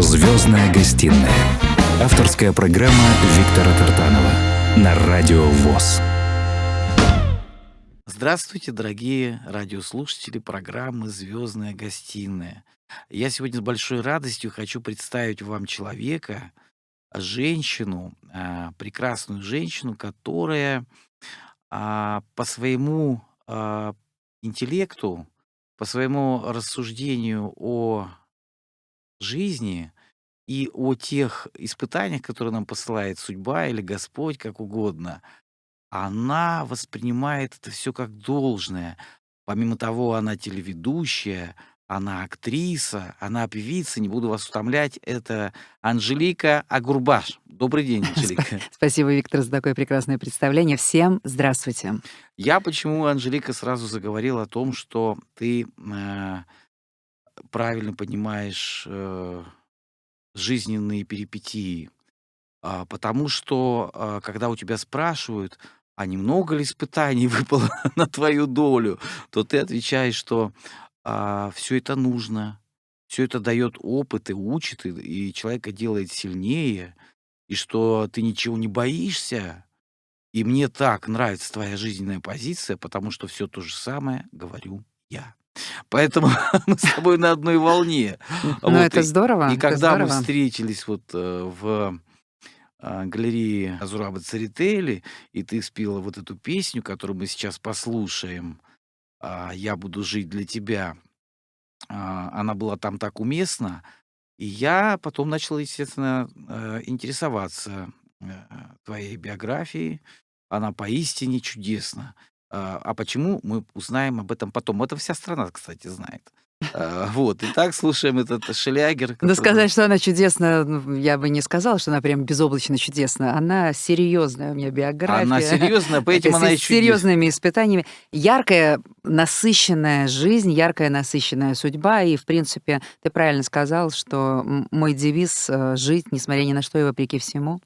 «Звездная гостиная». Авторская программа Виктора Тартанова на Радио ВОС. Здравствуйте, дорогие радиослушатели программы «Звездная гостиная». Я сегодня с большой радостью хочу представить вам человека, женщину, прекрасную женщину, которая по своему интеллекту, по своему рассуждению о жизни и о тех испытаниях, которые нам посылает судьба или Господь, как угодно, она воспринимает это все как должное. Помимо того, она телеведущая, она актриса, она певица, не буду вас утомлять. Это Анжелика Агурбаш. Добрый день, Анжелика. Спасибо, Виктор, за такое прекрасное представление. Всем здравствуйте. Я почему, Анжелика, сразу заговорил о том, что ты правильно понимаешь жизненные перипетии. Потому что, когда у тебя спрашивают, а немного ли испытаний выпало на твою долю, то ты отвечаешь, что все это нужно, все это дает опыт и учит, и человека делает сильнее, и что ты ничего не боишься. И мне так нравится твоя жизненная позиция, потому что все то же самое говорю я. Поэтому мы с тобой на одной волне. Ну, это здорово. И это когда мы здорово. встретились в галереи Зураба Церетели, и ты спела вот эту песню, которую мы сейчас послушаем, «Я буду жить для тебя», она была там так уместна, и я потом начал, естественно, интересоваться твоей биографией. Она поистине чудесна. А почему, мы узнаем об этом потом. Это вся страна, кстати, знает. Вот. Итак, слушаем этот шлягер, Но который... сказать, что она чудесна, я бы не сказала, что она прям безоблачно чудесна. Она серьезная у меня биография. Она серьезная, поэтому она и С чудесна. серьезными испытаниями. Яркая, насыщенная жизнь, яркая, насыщенная судьба. И, в принципе, ты правильно сказал, что мой девиз «жить, несмотря ни на что и вопреки всему».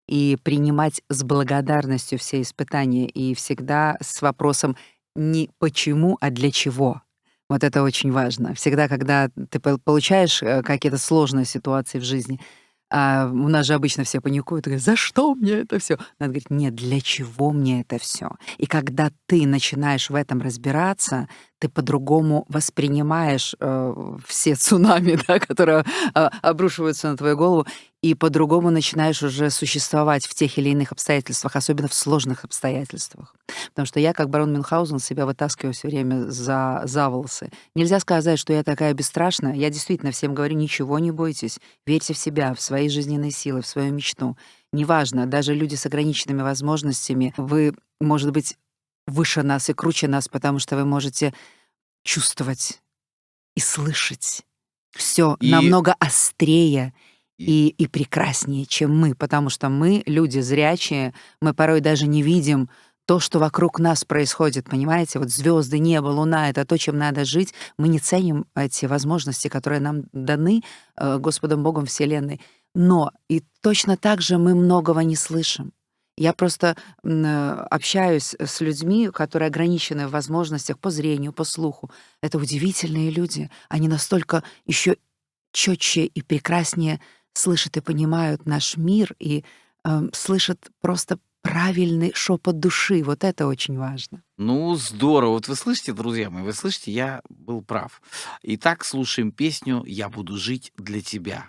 И принимать с благодарностью все испытания. И всегда с вопросом не почему, а для чего. Вот это очень важно. Всегда, когда ты получаешь какие-то сложные ситуации в жизни, у нас же обычно все паникуют и говорят: за что мне это все? Надо говорить: нет, для чего мне это все? И когда ты начинаешь в этом разбираться, ты по-другому воспринимаешь все цунами, да, которые обрушиваются на твою голову, и по-другому начинаешь уже существовать в тех или иных обстоятельствах, особенно в сложных обстоятельствах. Потому что я, как барон Мюнхгаузен, себя вытаскиваю все время за волосы. Нельзя сказать, что я такая бесстрашная. Я действительно всем говорю: ничего не бойтесь, верьте в себя, в свои жизненные силы, в свою мечту. Неважно, даже люди с ограниченными возможностями, вы, может быть, выше нас и круче нас, потому что вы можете чувствовать и слышать все И, намного острее и, и прекраснее, чем мы, потому что мы, люди зрячие, мы порой даже не видим то, что вокруг нас происходит, понимаете? Вот звезды, небо, луна — это то, чем надо жить. Мы не ценим эти возможности, которые нам даны Господом Богом Вселенной. Но и точно так же мы многого не слышим. Я просто общаюсь с людьми, которые ограничены в возможностях по зрению, по слуху. Это удивительные люди. Они настолько еще четче и прекраснее слышат и понимают наш мир и слышат просто правильный шепот души. Вот это очень важно. ну, здорово. Вот вы слышите, друзья мои, вы слышите, я был прав. Итак, слушаем песню «Я буду жить для тебя».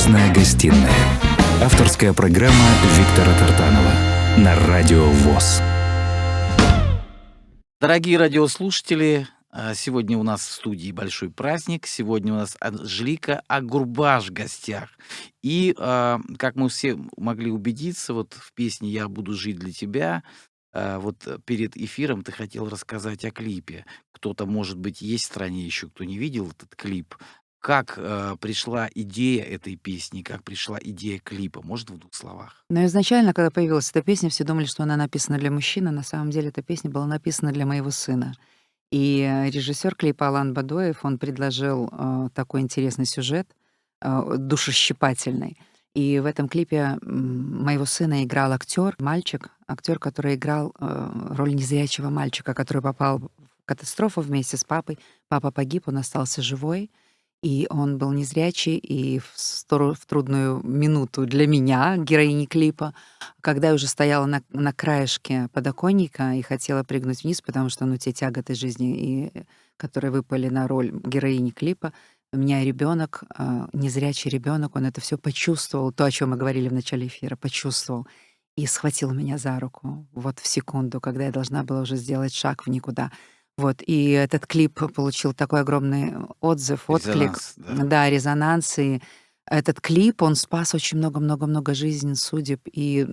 «Звездная гостиная». Авторская программа Виктора Тартанова на Радио ВОС. Дорогие радиослушатели, сегодня у нас в студии большой праздник. Сегодня у нас Анжелика Агурбаш в гостях. И, как мы все могли убедиться, вот в песне «Я буду жить для тебя», перед эфиром ты хотел рассказать о клипе. Кто-то, может быть, есть в стране еще, кто не видел этот клип. Как пришла идея этой песни, как пришла идея клипа? Может, в 2 словах? Но изначально, когда появилась эта песня, все думали, что она написана для мужчины. На самом деле эта песня была написана для моего сына. И режиссер клипа Алан Бадоев, он предложил такой интересный сюжет, душещипательный. И в этом клипе моего сына играл мальчик, актер, который играл роль незрячего мальчика, который попал в катастрофу вместе с папой. Папа погиб, он остался живой. И он был незрячий, и в трудную минуту для меня, героини клипа, когда я уже стояла на краешке подоконника и хотела прыгнуть вниз, потому что, те тяготы жизни, которые выпали на роль героини клипа, у меня ребенок, незрячий ребенок, он это все почувствовал, то, о чем мы говорили в начале эфира, почувствовал и схватил меня за руку вот в секунду, когда я должна была уже сделать шаг в никуда. И этот клип получил такой огромный отклик. Резонанс, да. Да, резонанс. И этот клип, он спас очень много-много-много жизней, судеб и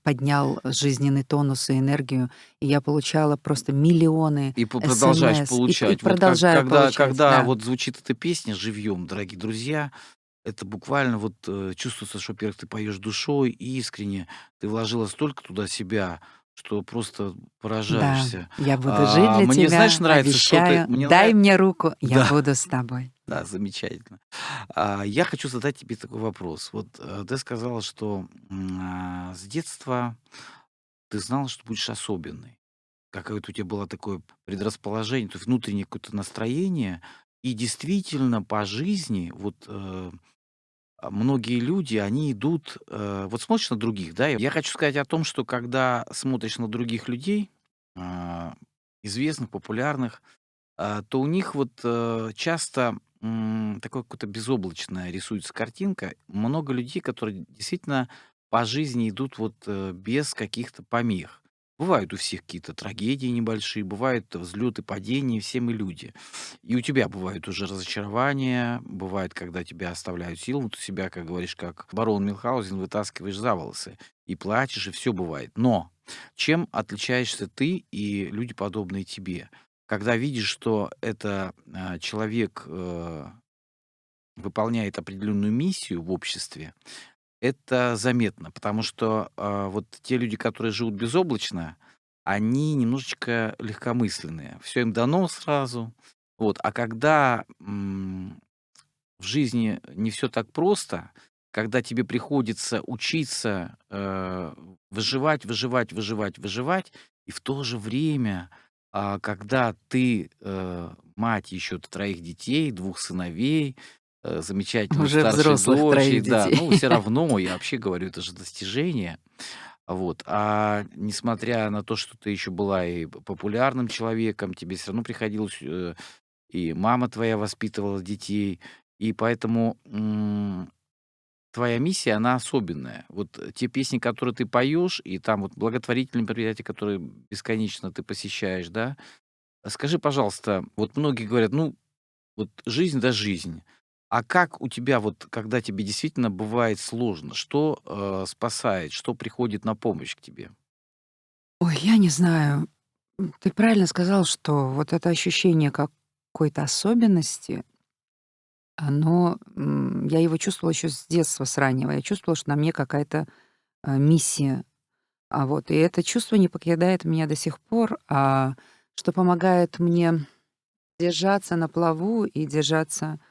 поднял жизненный тонус и энергию. И я получала просто миллионы И продолжаешь СМС. И получать. продолжаю получать, Когда да. вот звучит эта песня живьем, дорогие друзья, это буквально чувствуется, что, во-первых, ты поешь душой и искренне. Ты вложила столько туда себя, что просто Да, поражаешься. я буду жить для Мне, тебя, знаешь, нравится, что ты... обещаю. Мне Дай нравится... мне руку, я Да, буду с тобой. да, замечательно. Я хочу задать тебе такой вопрос. Ты сказала, что с детства ты знала, что будешь особенной. Какое-то у тебя было такое предрасположение, то есть внутреннее какое-то настроение. И действительно по жизни многие люди, они идут, смотришь на других, да, я хочу сказать о том, что когда смотришь на других людей, а, известных, популярных, то у них часто такое какое-то безоблачная рисуется картинка. Много людей, которые действительно по жизни идут без каких-то помех. Бывают у всех какие-то трагедии небольшие, бывают взлеты, падения, все мы люди. И у тебя бывают уже разочарования, бывает, когда тебя оставляют силы, ты себя, как говоришь, как барон Мюнхгаузен, вытаскиваешь за волосы и плачешь, и все бывает. Но чем отличаешься ты и люди, подобные тебе? Когда видишь, что это человек выполняет определенную миссию в обществе, это заметно, потому что те люди, которые живут безоблачно, они немножечко легкомысленные. Все им дано сразу. А когда в жизни не все так просто, когда тебе приходится учиться выживать, выживать, выживать, выживать, и в то же время, когда ты мать еще 3 детей, 2 сыновей, замечательной Уже старшей взрослых 3 дочери, да, детей. все равно, я вообще говорю, это же достижение. А несмотря на то, что ты еще была и популярным человеком, тебе все равно приходилось, и мама твоя воспитывала детей, и поэтому твоя миссия, она особенная. Те песни, которые ты поешь, и там благотворительные мероприятия, которые бесконечно ты посещаешь, да. Скажи, пожалуйста, многие говорят, жизнь да жизнь. А как у тебя, когда тебе действительно бывает сложно, что спасает, что приходит на помощь к тебе? Ой, я не знаю. Ты правильно сказал, что вот это ощущение какой-то особенности, я его чувствовала еще с детства, с раннего. Я чувствовала, что на мне какая-то миссия. И это чувство не покидает меня до сих пор, что помогает мне держаться на плаву и держаться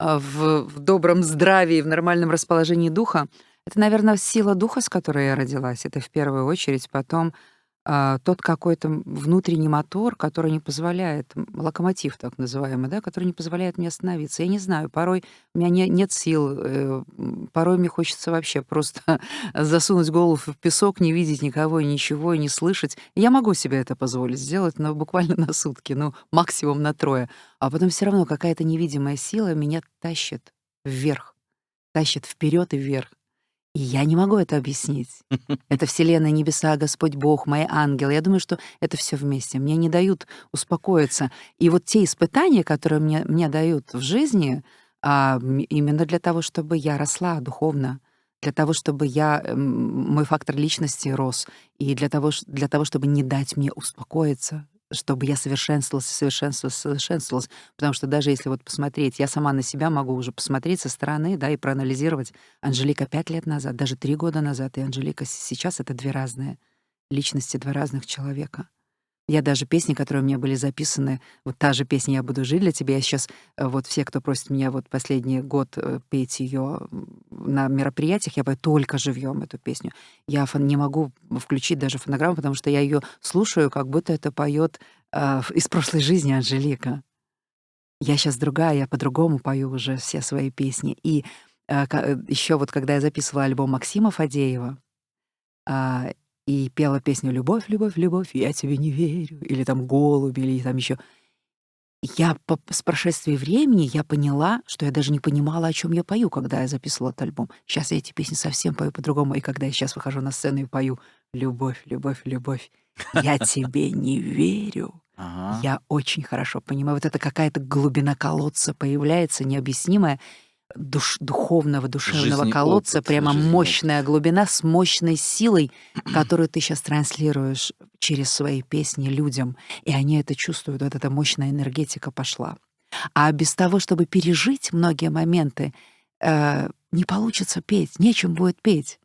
в добром здравии, в нормальном расположении духа. Это, наверное, сила духа, с которой я родилась. Это в первую очередь. Потом тот какой-то внутренний мотор, который не позволяет, локомотив так называемый, да, который не позволяет мне остановиться. Я не знаю, порой у меня нет сил, порой мне хочется вообще просто засунуть голову в песок, не видеть никого, ничего, и не слышать. Я могу себе это позволить сделать, но буквально на сутки, максимум на 3. А потом все равно какая-то невидимая сила меня тащит вверх. тащит вперед и вверх. И я не могу это объяснить. Это Вселенная, небеса, Господь Бог, мои ангелы. Я думаю, что это все вместе. Мне не дают успокоиться. И вот те испытания, которые мне дают в жизни, именно для того, чтобы я росла духовно, для того, чтобы мой фактор личности рос, и для того, чтобы не дать мне успокоиться, чтобы я совершенствовалась. Потому что даже если вот посмотреть, я сама на себя могу уже посмотреть со стороны, да, и проанализировать. Анжелика 5 лет назад, даже 3 года назад, и Анжелика сейчас — это 2 разные личности, 2 разных человека. Я даже песни, которые у меня были записаны, вот та же песня «Я буду жить для тебя», я сейчас, вот все, кто просит меня вот последний год петь ее на мероприятиях, я пою только живьем эту песню. Я не могу включить даже фонограмму, потому что я ее слушаю, как будто это поет из прошлой жизни Анжелика. Я сейчас другая, я по-другому пою уже все свои песни. И еще вот когда я записывала альбом Максима Фадеева, и пела песню «Любовь, любовь, любовь, я тебе не верю», или там «Голуби», или там еще. С прошествием времени я поняла, что я даже не понимала, о чем я пою, когда я записывала этот альбом. Сейчас я эти песни совсем пою по-другому. И когда я сейчас выхожу на сцену и пою «Любовь, любовь, любовь, я тебе не верю», я очень хорошо понимаю. Вот это какая-то глубина колодца появляется, необъяснимая, духовного, душевного Жизненный колодца, опыт, прямо жизненный мощная глубина с мощной силой, которую ты сейчас транслируешь через свои песни людям, и они это чувствуют, вот эта мощная энергетика пошла. А без того, чтобы пережить многие моменты, не получится петь, нечем будет петь.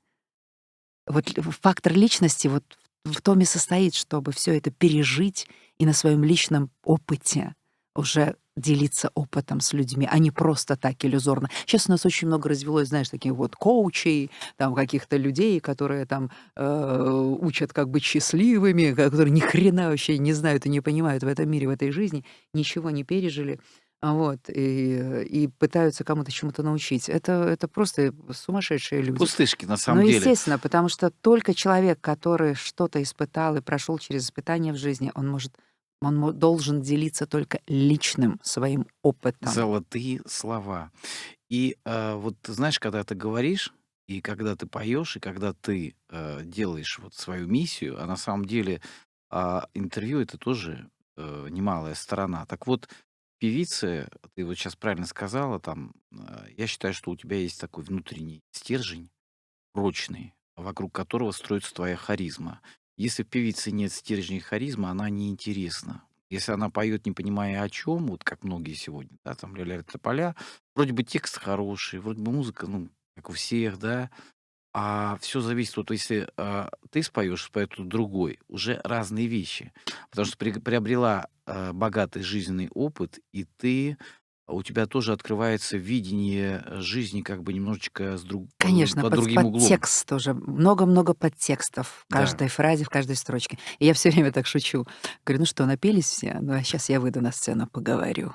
Вот фактор личности вот в том и состоит, чтобы все это пережить и на своем личном опыте уже делиться опытом с людьми, а не просто так иллюзорно. Сейчас у нас очень много развелось, знаешь, таких вот коучей, там каких-то людей, которые там учат как быть счастливыми, которые ни хрена вообще не знают и не понимают в этом мире, в этой жизни, ничего не пережили, вот, и пытаются кому-то чему-то научить. Это просто сумасшедшие люди. Пустышки, на Ну, самом деле. естественно, потому что только человек, который что-то испытал и прошел через испытания в жизни, он должен делиться только личным своим опытом. Золотые слова. И вот ты знаешь, когда ты говоришь, и когда ты поешь, и когда ты делаешь вот свою миссию, а на самом деле интервью — это тоже немалая сторона. Так вот, певицы, ты вот сейчас правильно сказала, там, я считаю, что у тебя есть такой внутренний стержень, прочный, вокруг которого строится твоя харизма. Если в певице нет стержня и харизма, она неинтересна. Если она поет, не понимая о чем, вот как многие сегодня, да, там ля-ля тополя, вроде бы текст хороший, вроде бы музыка, ну, как у всех, да, а все зависит, вот если ты споешь, споет кто-то другой, уже разные вещи. Потому что приобрела богатый жизненный опыт, и у тебя тоже открывается видение жизни как бы немножечко Конечно, под другим углом. подтекст тоже. Много-много подтекстов в Да. каждой фразе, в каждой строчке. И я все время так шучу. Говорю, ну что, напелись все? Ну, а сейчас я выйду на сцену, поговорю.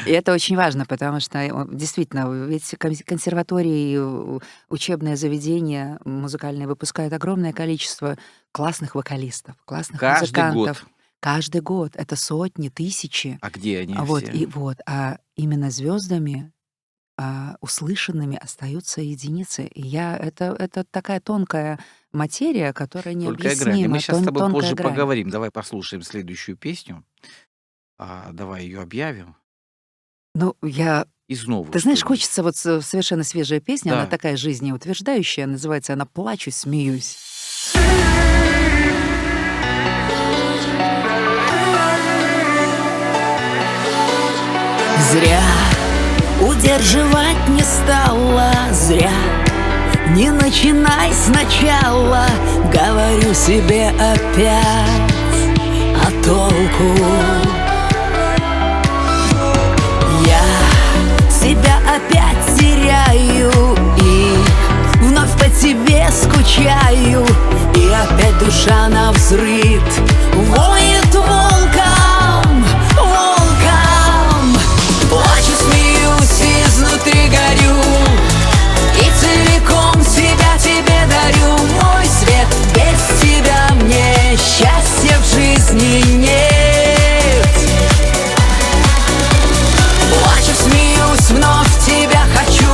И это очень важно, потому что действительно, ведь консерватории, учебные заведения музыкальные выпускают огромное количество классных вокалистов, классных Каждый музыкантов. год. Каждый год. Это сотни, тысячи. А где они Вот, все? а именно звездами услышанными остаются единицы. И это такая тонкая материя, которая Тонкая грань. И необъяснима. мы сейчас с тобой Тонкая позже грань. поговорим. Давай послушаем следующую песню. Давай ее объявим. Ну, Из новых, ты знаешь, что ли? хочется вот совершенно свежая песня, она Да. такая жизнеутверждающая, называется она «Плачу, смеюсь». Зря удерживать не стала, зря не начинай сначала, говорю себе опять, а толку? Я себя опять теряю и вновь по тебе скучаю, и опять душа навзрыд воет волком, волком. Плачу, смеюсь, изнутри горю, и целиком себя тебе дарю. Мой свет, без тебя мне счастья в жизни нет. Плачу, смеюсь, вновь тебя хочу,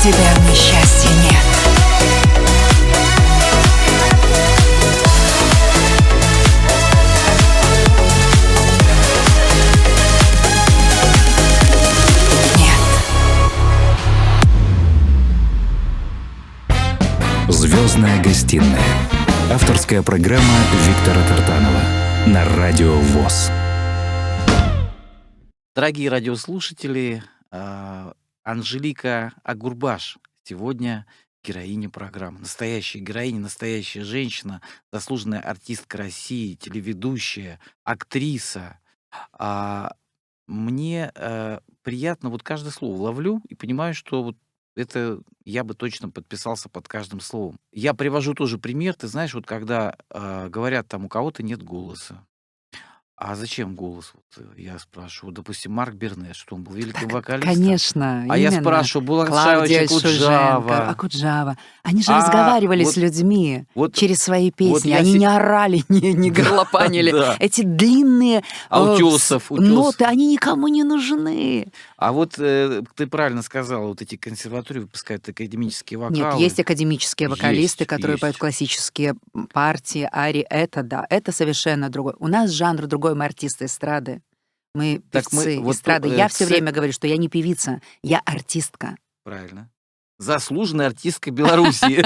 тебя мне счастья нет. «Звездная гостиная». Авторская программа Виктора Тартанова на Радио ВОС. Дорогие радиослушатели, Анжелика Агурбаш сегодня героиня программы. Настоящая героиня, настоящая женщина, заслуженная артистка России, телеведущая, актриса. Мне приятно, вот каждое слово ловлю и понимаю, что вот это я бы точно подписался под каждым словом. Я привожу тоже пример. Ты знаешь, вот когда говорят, там у кого-то нет голоса. А зачем голос? Вот я спрашиваю. Допустим, Марк Бернес, что он был великим вокалистом. Конечно, А я именно. спрашиваю, Клаудия Булат Шульженко, Акуджава. Акуджава. Они же А разговаривали с вот, людьми вот, через свои вот песни. я Они се- не орали, не Да, горлопанили. да. Эти длинные Утес. ноты, они никому не нужны. А вот ты правильно сказала, вот эти консерватории выпускают академические Нет, вокалы. есть академические вокалисты, Есть, которые поют есть. классические партии, арии. Это да, это совершенно другой. У нас жанр другой, мы артисты эстрады. Мы Так мы певцы вот эстрады. Я все время говорю, что я не певица, я артистка. правильно. Заслуженная артистка Беларуси.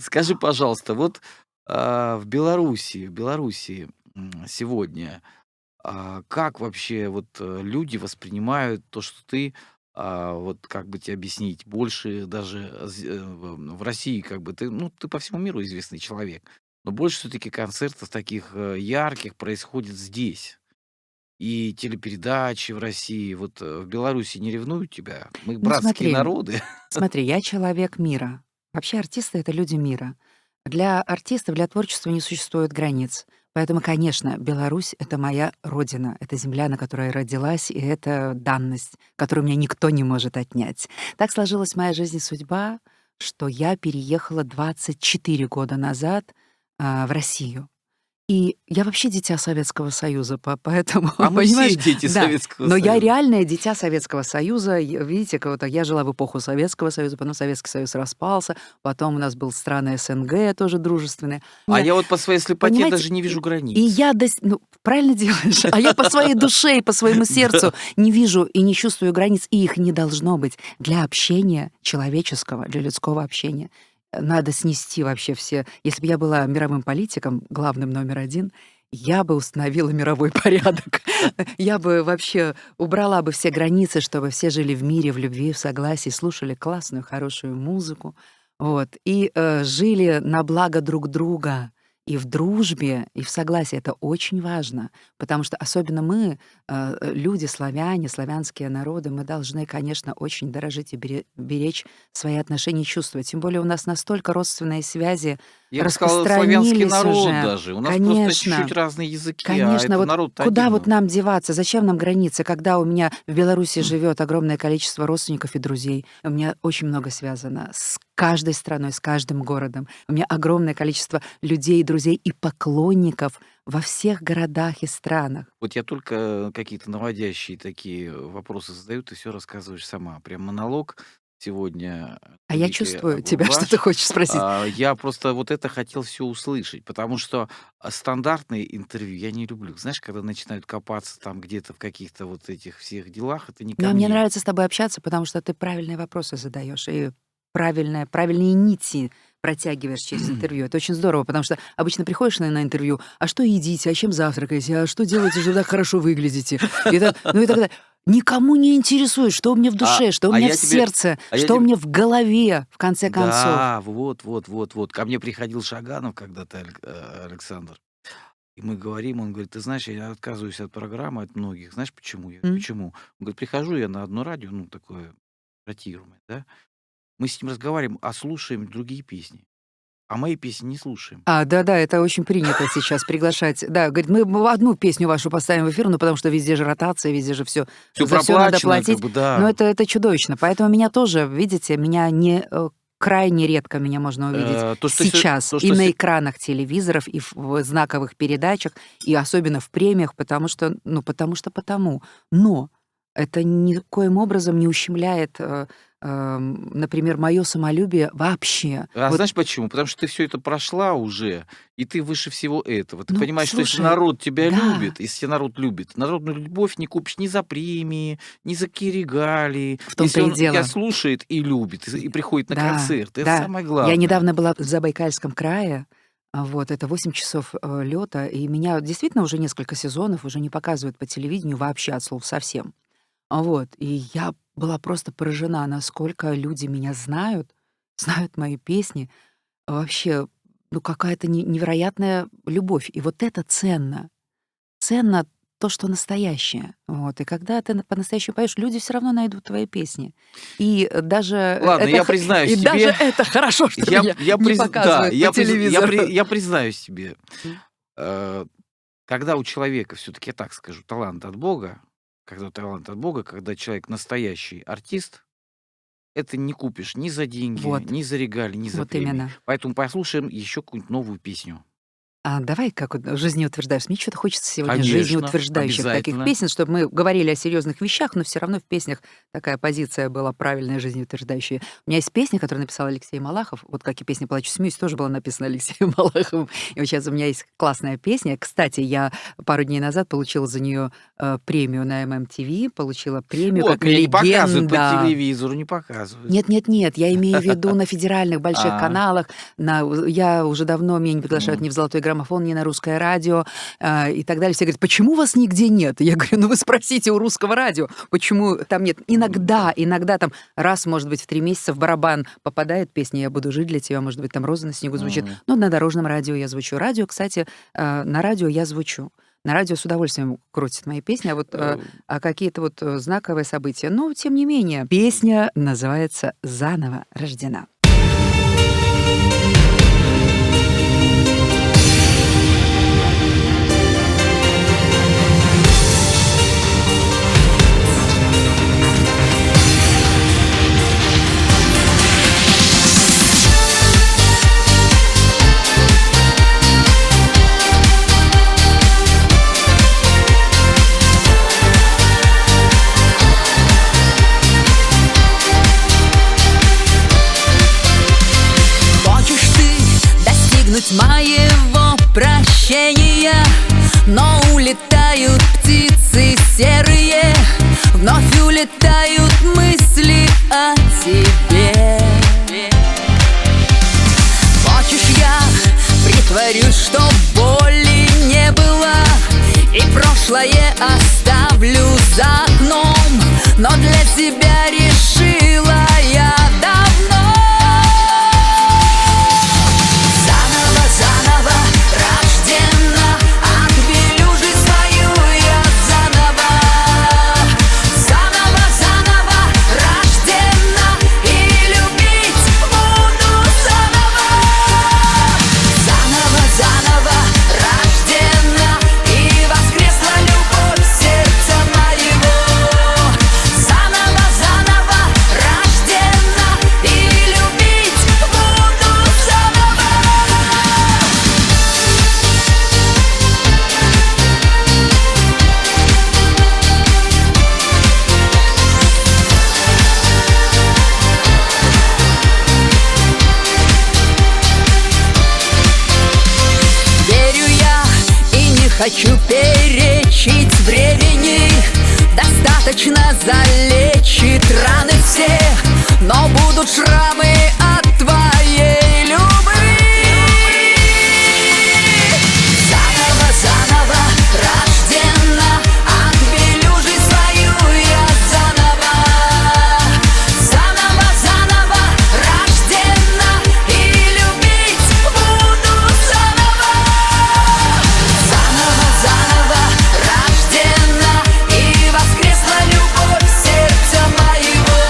Скажи, пожалуйста, вот в Беларуси сегодня как вообще вот люди воспринимают то, что ты, вот как бы тебе объяснить, больше даже в России, как бы ты по всему миру известный человек, но больше все-таки концертов таких ярких происходит здесь. И телепередачи в России, вот в Беларуси не ревнуют тебя? Мы Ну братские смотри, народы. смотри, я человек мира. Вообще артисты — это люди мира. Для артистов, для творчества не существует границ. Поэтому, конечно, Беларусь — это моя родина, это земля, на которой я родилась, и это данность, которую мне никто не может отнять. Так сложилась моя жизнь и судьба, что я переехала 24 года назад в Россию. И я вообще дитя Советского Союза, поэтому, А мы все понимаешь, дети да, Советского но я Союза. реальное дитя Советского Союза. Видите, я жила в эпоху Советского Союза, потом Советский Союз распался, потом у нас был страны СНГ тоже дружественные. А я вот по своей слепоте Понимаете, даже не вижу и границ. я, правильно делаешь, а я по своей душе и по своему сердцу не вижу и не чувствую границ, и их не должно быть для общения человеческого, для людского общения. Надо снести вообще все. Если бы я была мировым политиком, главным номер один, я бы установила мировой порядок. Я бы вообще убрала бы все границы, чтобы все жили в мире, в любви, в согласии, слушали классную, хорошую музыку, вот, и жили на благо друг друга. И в дружбе, и в согласии. Это очень важно, потому что особенно мы, люди, славяне, славянские народы, мы должны, конечно, очень дорожить и беречь свои отношения и чувства. Тем более у нас настолько родственные связи Я бы сказал, славянский распространились народ уже. даже. У нас просто Конечно. чуть-чуть разные языки, а Конечно, это вот народ-то куда один. вот нам деваться? Зачем нам границы, когда у меня в Беларуси живет огромное количество родственников и друзей? У меня очень много связано с каждой страной, с каждым городом. У меня огромное количество людей, друзей и поклонников во всех городах и странах. Вот я только какие-то наводящие такие вопросы задаю, ты все рассказываешь сама. Прям монолог сегодня А я Анжелики чувствую тебя, что ты Агурбаш. хочешь спросить. Я просто вот это хотел все услышать, потому что стандартные интервью я не люблю. Знаешь, когда начинают копаться там где-то в каких-то вот этих всех делах, это не ко Но мне мне. нравится с тобой общаться, потому что ты правильные вопросы задаешь и правильные нити протягиваешь через интервью. Это очень здорово, потому что обычно приходишь на интервью, а что едите, а чем завтракаете, а что делаете, что так хорошо выглядите? И так далее. Никому не интересует, что у меня в душе, что у меня в сердце, что у меня в голове, в конце концов. Да, вот. Ко мне приходил Шаганов когда-то, Александр. И мы говорим, он говорит, ты знаешь, я отказываюсь от программы, от многих. Знаешь, почему? Я говорю, почему? Он говорит, прихожу я на одно радио, такое ротируемое, да? Мы с ним разговариваем, а слушаем другие песни. А мои песни не слушаем. Да, это очень принято сейчас приглашать. Да, говорит, мы одну песню вашу поставим в эфир, потому что везде же ротация, везде же все, Все за все надо проплачено, платить. как бы, да. Но это чудовищно. Поэтому меня тоже, видите, меня не крайне редко меня можно увидеть сейчас и на экранах телевизоров, и в знаковых передачах, и особенно в премиях, потому что. Но это никоим образом не ущемляет например, мое самолюбие вообще. А Вот, знаешь почему? Потому что ты все это прошла уже, и ты выше всего этого. Ты ну, понимаешь, что если слушай, народ тебя любит, да, если тебя народ любит, народную любовь не купишь ни за премии, ни за какие регалии. в Если том-то и он тебя дело. слушает и любит, и приходит на Да, концерт, это да. самое Я главное. недавно была в Забайкальском крае, вот, это 8 часов лета, и меня действительно уже несколько сезонов уже не показывают по телевидению вообще от слов совсем. Вот, и я была просто поражена, насколько люди меня знают, знают мои песни. Вообще, ну, какая-то невероятная любовь. И вот это ценно. Ценно то, что настоящее. Вот. И когда ты по-настоящему поешь, люди все равно найдут твои песни. И даже Ладно, я и признаюсь даже тебе, это хорошо, что меня я не да, показывают по телевизору. я признаюсь тебе, М. э, когда у человека, все-таки я так скажу, талант от Бога, когда человек настоящий артист, это не купишь ни за деньги, Вот, ни за регалии, ни за вот премии. именно. Поэтому послушаем еще какую-нибудь новую песню. А давай как вот жизнеутверждаешь. Мне что-то хочется сегодня Конечно, жизнеутверждающих таких обязательно. песен, чтобы мы говорили о серьезных вещах, но все равно в песнях такая позиция была правильная, жизнеутверждающая. У меня есть песня, которую написал Алексей Малахов. Вот как и песня «Плачу, смеюсь» тоже была написана Алексеем Малаховым. И вот сейчас у меня есть классная песня. Кстати, я пару дней назад получила за нее премию на ММТВ, получила премию Вот, как меня не показывают по легенда. телевизору, не показывают. Нет, я имею в виду на федеральных больших А, каналах. Я уже давно, меня не приглашают ни м. в «Золотой граммофон», ни на «Русское радио» и так далее. Все говорят, почему вас нигде нет? Я говорю, ну вы спросите у «Русского радио», почему там нет. Иногда там раз, может быть, в 3 месяца в барабан попадает песня «Я буду жить для тебя», может быть, там «Роза на снегу» звучит. М. Но на дорожном радио я звучу. Радио, кстати, на радио я звучу. На радио с удовольствием крутят мои песни, а вот Э, какие-то вот знаковые события. Но, тем не менее, песня называется «Заново рождена». Хочешь ты достигнуть моего прощения, но улетают птицы серые, вновь улетают мысли о тебе. Хочешь, я притворюсь, что боли не было, и прошлое оставлю за окном, но для тебя решила я давно. Заново рождена, отбелю жизнь свою я заново. Заново рождена, и любить буду заново. Заново рождена, и воскресла любовь сердца моего. Заново рождена, и любить буду заново. Верю я и не хочу перечить времени. Достаточно залечит раны все, но будут шрамы от твоей любви. Заново рождена, отбелю жизнь свою я заново. Заново рождена, и любить буду заново. Заново рождена, и воскресла любовь сердца моего.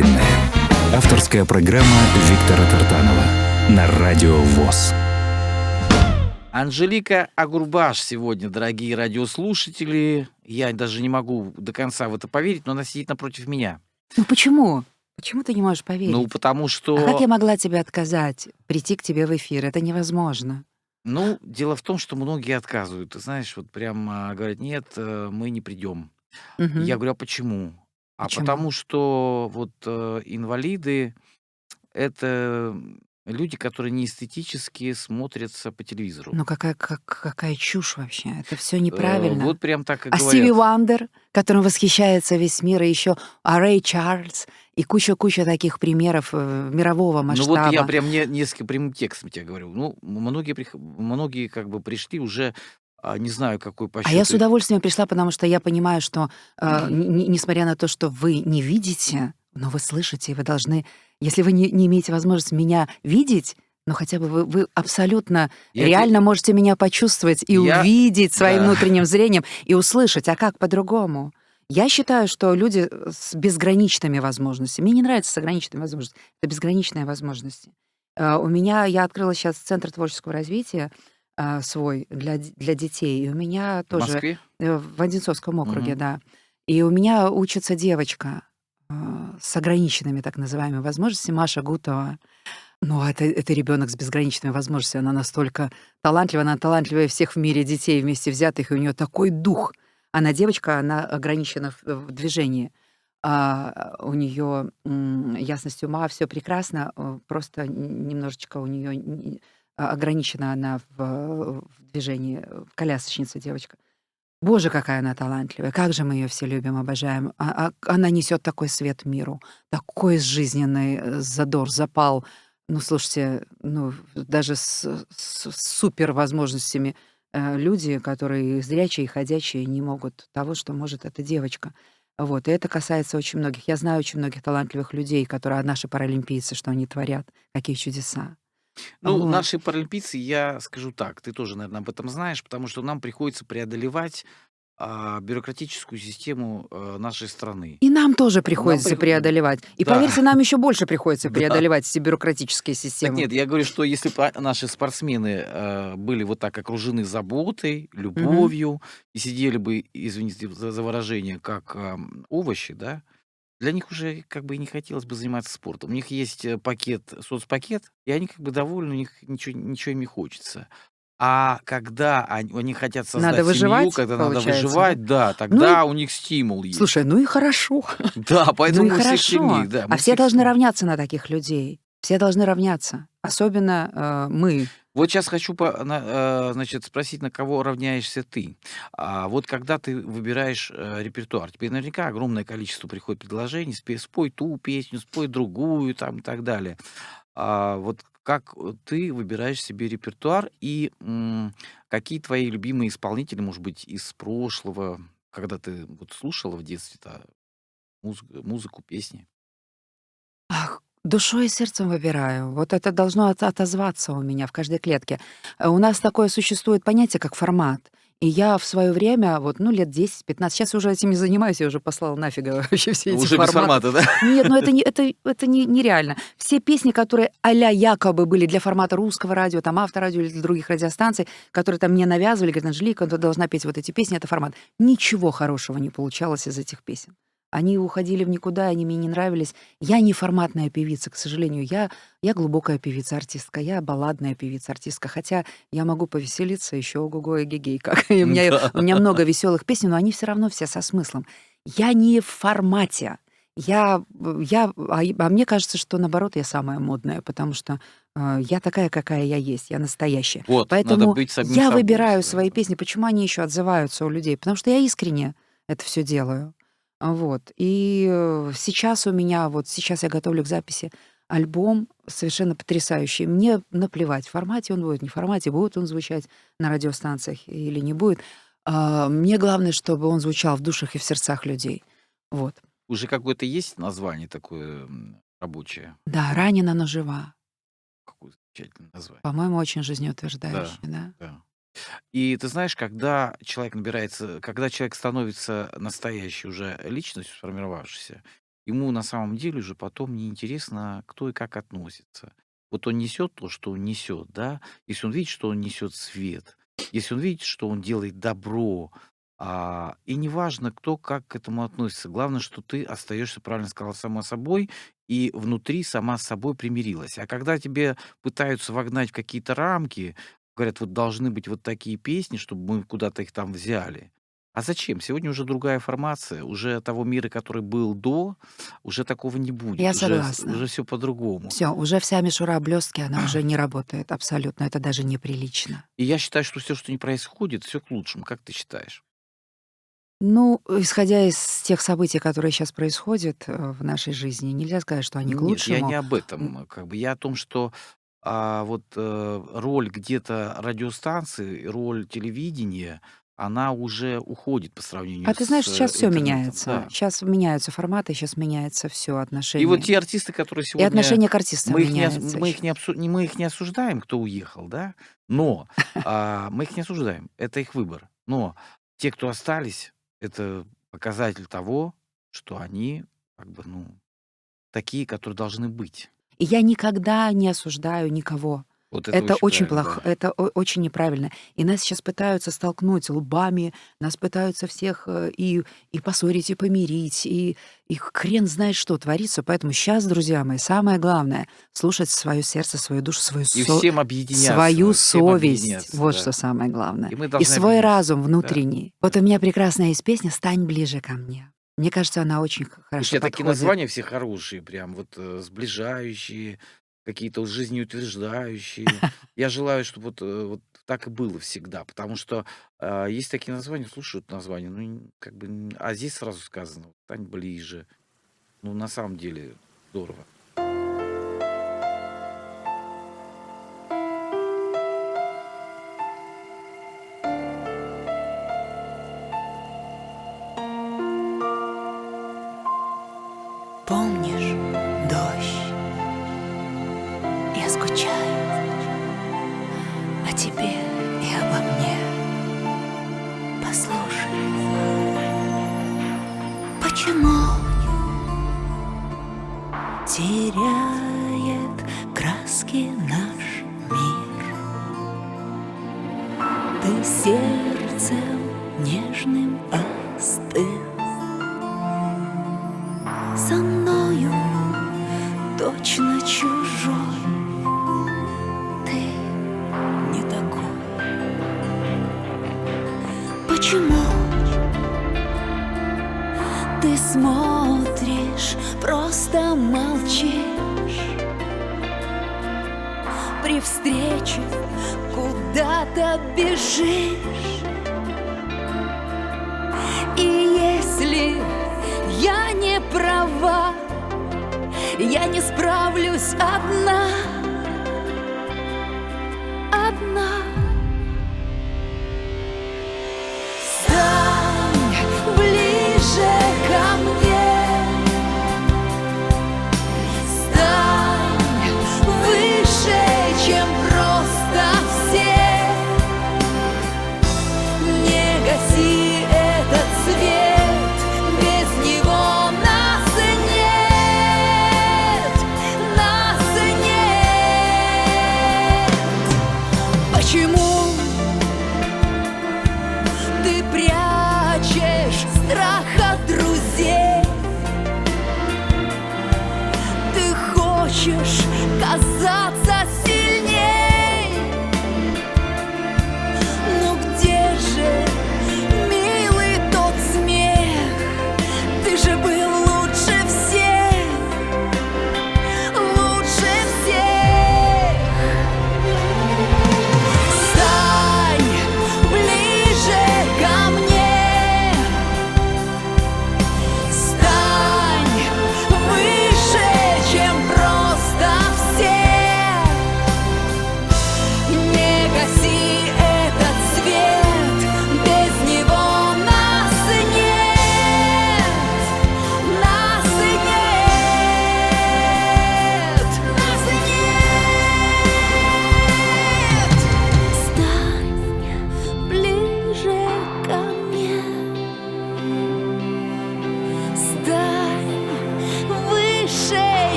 гостиная». Авторская программа Виктора Тартанова на Радио ВОС. Анжелика Агурбаш сегодня, дорогие радиослушатели. Я даже не могу до конца в это поверить, но она сидит напротив меня. Ну почему? Почему ты не можешь Ну, поверить? потому А как что, я могла тебе отказать, прийти к тебе в эфир? Это невозможно. ну, дело в том, что многие отказывают. Ты знаешь, вот прям говорят, нет, мы не придем. Я Мгм. говорю, а почему? А Почему? потому что вот инвалиды это люди, которые не эстетически смотрятся по телевизору. Ну какая чушь вообще? Это все неправильно. Вот прям так и А Стиви говорят. Вандер, которым восхищается весь мир, и еще Рэй Чарльз, и куча таких примеров мирового Ну вот я масштаба. прям несколько прямым текстом тебе говорю. Ну, многие как бы пришли уже, не знаю, какой по А я с счету. удовольствием пришла, потому что я понимаю, что несмотря на то, что вы не видите, но вы слышите, и вы должны, если вы не имеете возможности меня видеть, но хотя бы вы абсолютно Я те- реально можете меня почувствовать и Я, увидеть своим да. внутренним зрением и услышать. А как по-другому? Я считаю, что люди с безграничными возможностями, мне не нравится с ограниченными возможностями, это безграничные возможности. Я открыла сейчас Центр творческого развития свой для детей, и у меня В тоже Москве? в Одинцовском округе, Мгм. да. И у меня учится девочка с ограниченными так называемыми возможностями, Маша Гутова. Ну, это ребенок с безграничными возможностями. Она настолько талантлива, она талантливее всех в мире детей вместе взятых, и у нее такой дух. Она девочка, она ограничена в движении. У нее ясность ума, все прекрасно, просто немножечко у нее ограничена она в движении, колясочница девочка. Боже, какая она талантливая, как же мы ее все любим, обожаем. Она несет такой свет миру, такой жизненный задор, запал. Ну, слушайте, ну, даже с супер возможностями люди, которые зрячие и ходячие, не могут того, что может эта девочка. Вот, и это касается очень многих. Я знаю очень многих талантливых людей, которые наши паралимпийцы, что они творят, какие чудеса. Ну, Вот. наши паралимпийцы, я скажу так, ты тоже, наверное, об этом знаешь, потому что нам приходится преодолевать бюрократическую систему нашей страны. И нам тоже Нам приходится преодолевать. И Да, поверьте, нам еще больше приходится да. преодолевать эти бюрократические Так системы. нет, я говорю, что если бы наши спортсмены были вот так окружены заботой, Мгм. любовью и сидели бы, извините за выражение, как овощи, да, для них уже как бы и не хотелось бы заниматься спортом. У них есть соцпакет, и они как бы довольны, у них ничего им не хочется. А когда они хотят Надо создать семью, выживать, когда надо получается, да? выживать, да, Ну и, тогда у них стимул есть. слушай, ну и хорошо. Да, Ну и поэтому мы всех хорошо. сильнее, да, А мы все всех должны сильнее. равняться на таких людей. Все должны равняться. Особенно мы. Вот сейчас хочу, значит, спросить, на кого равняешься ты. Вот когда ты выбираешь репертуар, тебе наверняка огромное количество приходит предложений, спой ту песню, спой другую, там и так далее. Вот как ты выбираешь себе репертуар и какие твои любимые исполнители, может быть, из прошлого, когда ты вот слушала в детстве музыку, песни? Ах, душой и сердцем выбираю. Вот это должно отозваться у меня в каждой клетке. У нас такое существует понятие, как формат. И я в свое время, вот, ну, лет 10-15, сейчас уже этим не занимаюсь, я уже послала нафига вообще все эти Уже без форматы. формата, да? Нет, ну это нереально. Все песни, которые а-ля якобы были для формата русского радио, там авторадио или для других радиостанций, которые там мне навязывали, говорят, Анжелика, ты должна петь вот эти песни, это формат. Ничего хорошего не получалось из этих песен. Они уходили в никуда, они мне не нравились. Я не форматная певица, к сожалению. Я глубокая певица-артистка, я балладная певица-артистка. Хотя я могу повеселиться еще ого-го и гигей. Как. И у меня много веселых песен, но они все равно все со смыслом. Я не в формате. Мне кажется, что наоборот я самая модная, потому что я такая, какая я есть, я настоящая. Вот, надо Поэтому быть самим я собой выбираю всегда. свои песни. Почему они еще отзываются у людей? Потому что я искренне это все делаю. Вот. И сейчас у меня, вот сейчас я готовлю к записи альбом совершенно потрясающий. Мне наплевать, в формате он будет, не в формате, будет он звучать на радиостанциях или не будет. Мне главное, чтобы он звучал в душах и в сердцах людей. Вот. Уже какое-то есть название такое рабочее? Да, ранена, но жива. Какое замечательное название. По-моему, очень Да, жизнеутверждающее, да. да. И ты знаешь, когда человек становится настоящей уже личностью, сформировавшейся, ему на самом деле уже потом неинтересно, кто и как относится. Вот он несет то, что он несет, да, если он видит, что он несет свет, если он видит, что он делает добро, и неважно, кто как к этому относится, главное, что ты остаешься, правильно сказала, сама собой, и внутри сама с собой примирилась. А когда тебе пытаются вогнать в какие-то рамки, говорят, вот должны быть вот такие песни, чтобы мы куда-то их там взяли. А зачем? Сегодня уже другая формация, уже того мира, который был до, уже такого не будет. Я Уже, согласна. уже все по-другому. Все, уже вся мишура блестки, она уже не работает абсолютно. Это даже неприлично. И я считаю, что все, что не происходит, все к лучшему. Как ты считаешь? Ну, исходя из тех событий, которые сейчас происходят в нашей жизни, нельзя сказать, что они к Нет, я не лучшему. об этом. Как бы я о том, что роль где-то радиостанции, роль телевидения, она уже уходит по сравнению А ты знаешь, с сейчас все интернетом. меняется. Да. Сейчас меняются форматы, сейчас меняется все И вот отношение. те артисты, которые И сегодня отношение к артистам мы их не, меняется. мы их не осуждаем, кто уехал, да, но мы их не осуждаем, это их выбор. Но те, кто остались, это показатель того, что они как бы, такие, которые должны быть. И я никогда не осуждаю никого. Вот это Это очень очень правильно, плохо, да. это очень неправильно. И нас сейчас пытаются столкнуть лбами, нас пытаются всех и поссорить, и помирить, и хрен знает, что творится. Поэтому сейчас, друзья мои, самое главное — слушать свое сердце, свою душу, свою И всем объединяться, свою всем совесть. объединяться, Вот да. что самое главное. И мы И должны свой объединяться. разум Да. внутренний. Вот у меня прекрасная есть песня «Стань ближе ко мне». Мне кажется, она очень У хорошо тебя такие подходит. названия все хорошие, прям вот сближающие, какие-то вот жизнеутверждающие. Я желаю, чтобы вот так и было всегда, потому что есть такие названия, слушают названия, а здесь сразу сказано, стань ближе. Ну, на самом деле, здорово. Помнишь дождь? Я скучаю о тебе и обо мне. Послушай, почему теряет краски наш мир? Ты сердцем нежным остыл. Со мною точно чужой. Ты не такой. Почему ты смотришь, просто молчишь? При встрече куда-то бежишь. И если я не права, я не справлюсь одна. Одна. Стань ближе ко мне. Стань выше, чем просто все. Не гаси этот свет, без него нас нет, нас нет. Почему ты прячешь страх от друзей? Ты хочешь казаться сильней. Ну где же, милый, тот смех? Ты же был лучше всех, лучше всех. Стань ближе ко мне. Стань выше, чем просто все.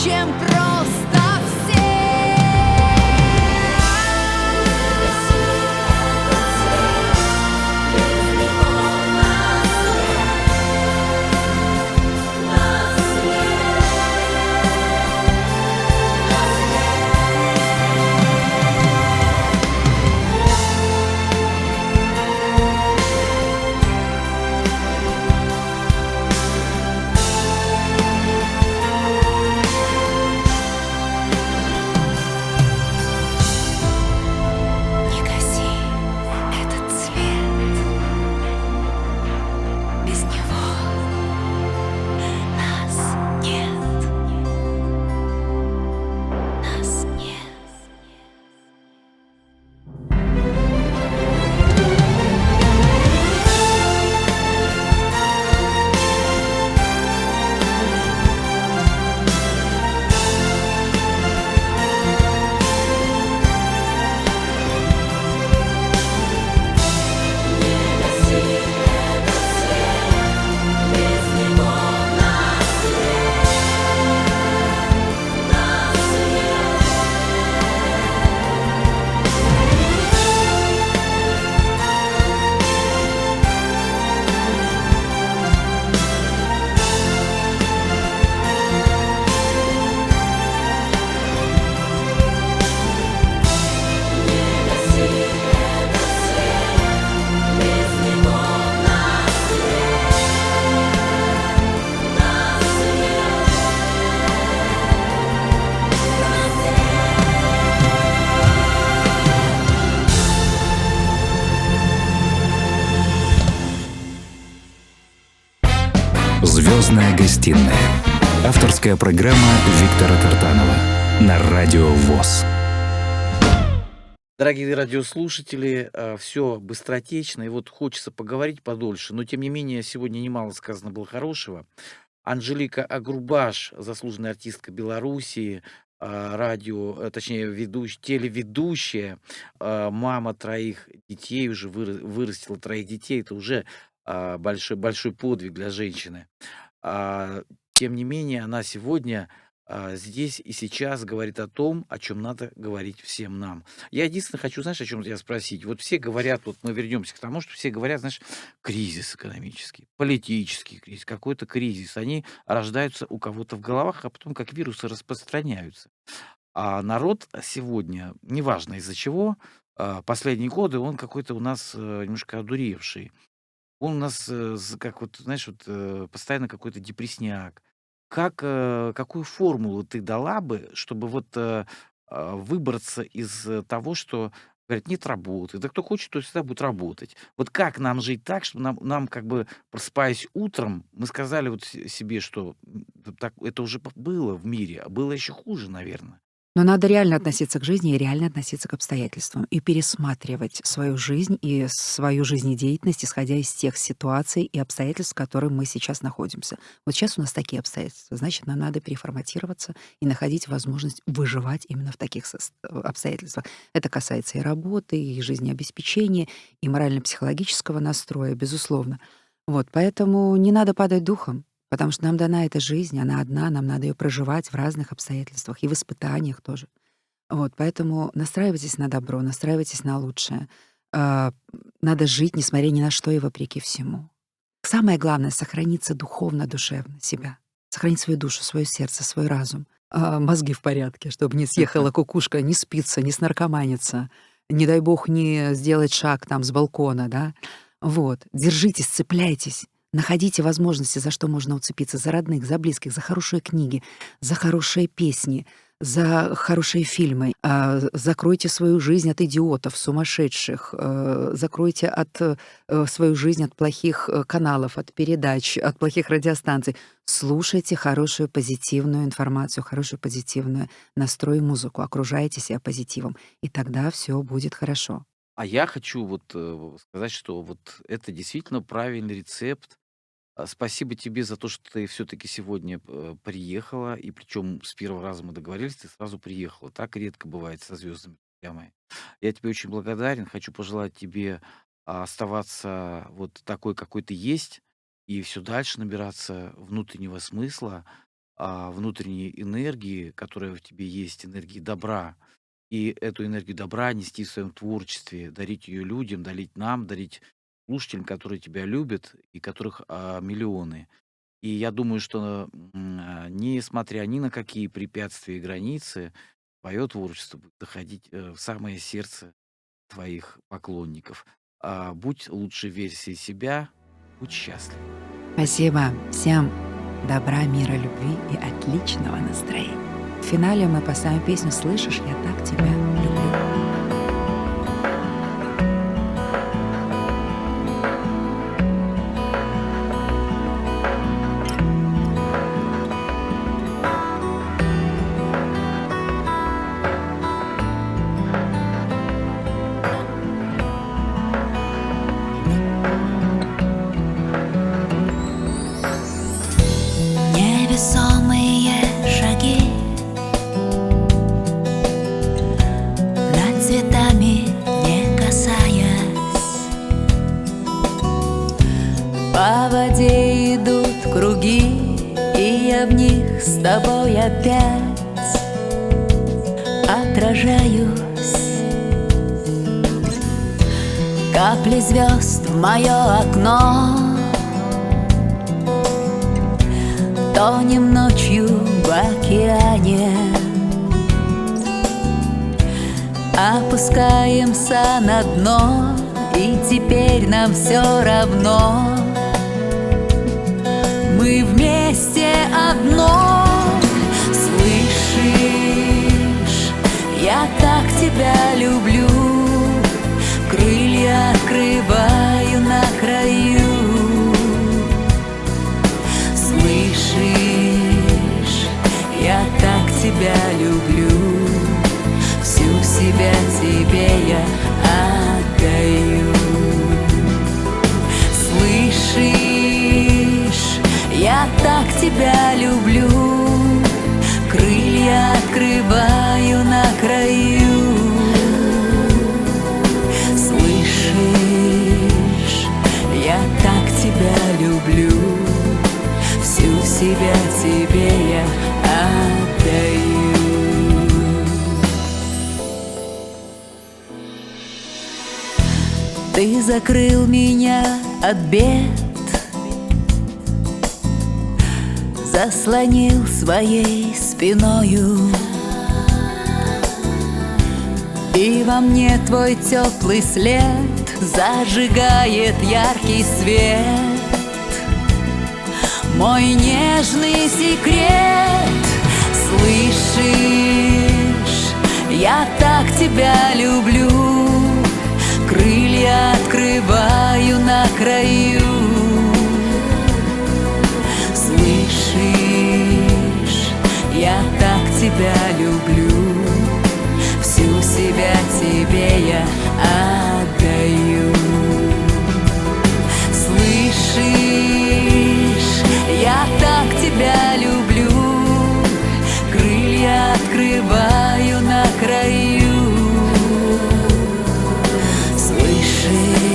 чем просто все. Не гаси этот свет, без него нас нет, нас нет. «Звездная гостиная». Авторская программа Виктора Тартанова на Радио ВОС. Дорогие радиослушатели, все быстротечно, и вот хочется поговорить подольше, но тем не менее сегодня немало сказано было хорошего. Анжелика Агурбаш, заслуженная артистка Белоруссии, точнее, телеведущая, мама троих детей, уже вырастила троих детей, это уже большой подвиг для женщины. Тем не менее, она сегодня здесь и сейчас говорит о том, о чем надо говорить всем нам. Я единственное хочу, знаешь, о чем тебя спросить. Вот все говорят, вот мы вернемся к тому, что все говорят, знаешь, кризис экономический, политический кризис, какой-то кризис. Они рождаются у кого-то в головах, а потом как вирусы распространяются. А народ сегодня, неважно из-за чего, последние годы он какой-то у нас немножко одуревший. Он у нас, как вот, знаешь, вот, постоянно какой-то депресняк. Какую формулу ты дала бы, чтобы вот выбраться из того, что говорят, нет работы, да кто хочет, то всегда будет работать. Вот как нам жить так, чтобы нам как бы, просыпаясь утром, мы сказали вот себе, что так, это уже было в мире, а было еще хуже, наверное. Но надо реально относиться к жизни и реально относиться к обстоятельствам. И пересматривать свою жизнь и свою жизнедеятельность, исходя из тех ситуаций и обстоятельств, в которых мы сейчас находимся. Вот сейчас у нас такие обстоятельства. Значит, нам надо переформатироваться и находить возможность выживать именно в таких обстоятельствах. Это касается и работы, и жизнеобеспечения, и морально-психологического настроя, безусловно. Вот, поэтому не надо падать духом. Потому что нам дана эта жизнь, она одна, нам надо ее проживать в разных обстоятельствах и в испытаниях тоже. Вот, поэтому настраивайтесь на добро, настраивайтесь на лучшее. А, Надо жить, несмотря ни на что и вопреки всему. Самое главное — сохраниться духовно, душевно себя. Сохранить свою душу, свое сердце, свой разум. Мозги в порядке, чтобы не съехала кукушка, не спится, не снаркоманится, не дай бог не сделать шаг там с балкона, да. Вот, держитесь, цепляйтесь. Находите возможности, за что можно уцепиться: за родных, за близких, за хорошие книги, за хорошие песни, за хорошие фильмы. Закройте свою жизнь от идиотов, сумасшедших, закройте свою жизнь от плохих каналов, от передач, от плохих радиостанций. Слушайте хорошую позитивную информацию, хорошую позитивную настрой, музыку, окружайте себя позитивом, и тогда все будет хорошо. А я хочу вот сказать, что вот это действительно правильный рецепт. Спасибо тебе за то, что ты все-таки сегодня приехала, и причем с первого раза мы договорились, ты сразу приехала. Так редко бывает со звездами, друзья мои. Я тебе очень благодарен. Хочу пожелать тебе оставаться вот такой, какой ты есть, и все дальше набираться внутреннего смысла, внутренней энергии, которая в тебе есть, энергии добра, и эту энергию добра нести в своем творчестве, дарить ее людям, дарить нам, дарить слушателям, которые тебя любят и которых миллионы. И я думаю, что несмотря ни на какие препятствия и границы, твое творчество будет доходить в самое сердце твоих поклонников. Будь лучшей версией себя, будь счастлив. Спасибо. Всем добра, мира, любви и отличного настроения. В финале мы поставим песню «Слышишь, я так тебя люблю». Невесомые шаги над цветами не касаясь, По воде идут круги, и я в них с тобой опять отражаюсь. Капли звезд в мое окно, тонем ночью в океане, опускаемся на дно, и теперь нам все равно. Мы вместе одно. Слышишь, я так тебя люблю, крылья открываю на краю. Слышишь, я так тебя люблю, всю себя тебе я отдаю. Слышишь, я так тебя люблю, крылья открываю на краю. Слышишь, я так тебя люблю, всю себя тебе я отдаю. Ты закрыл меня от бед, заслонил своей спиною, и во мне твой теплый след зажигает яркий свет. Мой нежный секрет. Слышишь, я так тебя люблю, крылья открываю на краю. Слышишь, я так тебя люблю, всю себя тебе я отдаю. Слышишь, я так тебя люблю, крылья открываю на краю. Слышишь,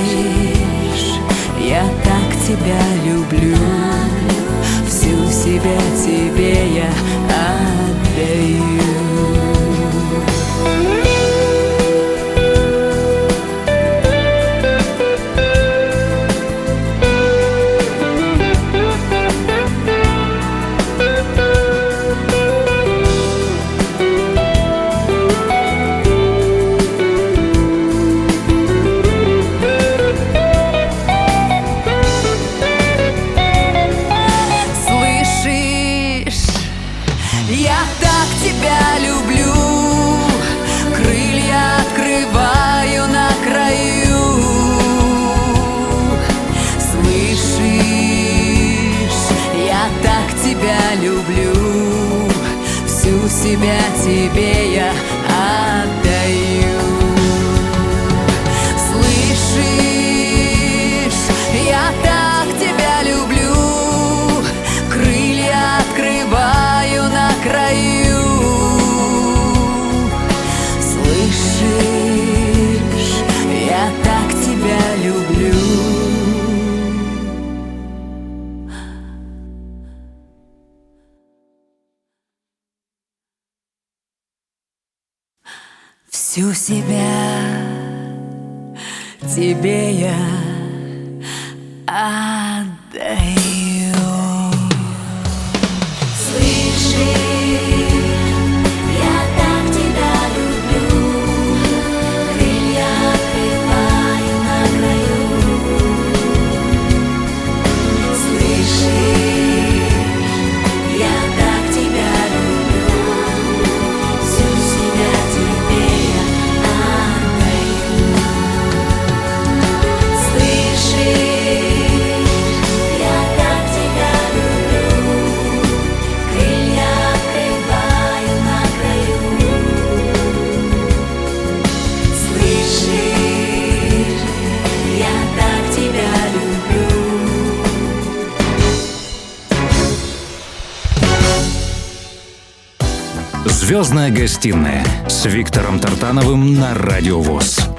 я так тебя люблю, всю себя тебе я отдаю. Я так тебя люблю, крылья открываю на краю. Слышишь, я так тебя люблю, всю себя тебе я отдаю. Слышишь, я так тебя люблю, крылья открываю на краю. Слышишь, я так тебя люблю. всю себя тебе я отдаю. Слышишь, я так тебя люблю, крылья открываю на краю. Слышишь, я так тебя люблю, всю себя тебе я отдаю. Слышишь, я так тебя люблю, крылья открываю на краю. Слышишь, я так тебя люблю. «Звездная гостиная» с Виктором Тартановым на Радио ВОС.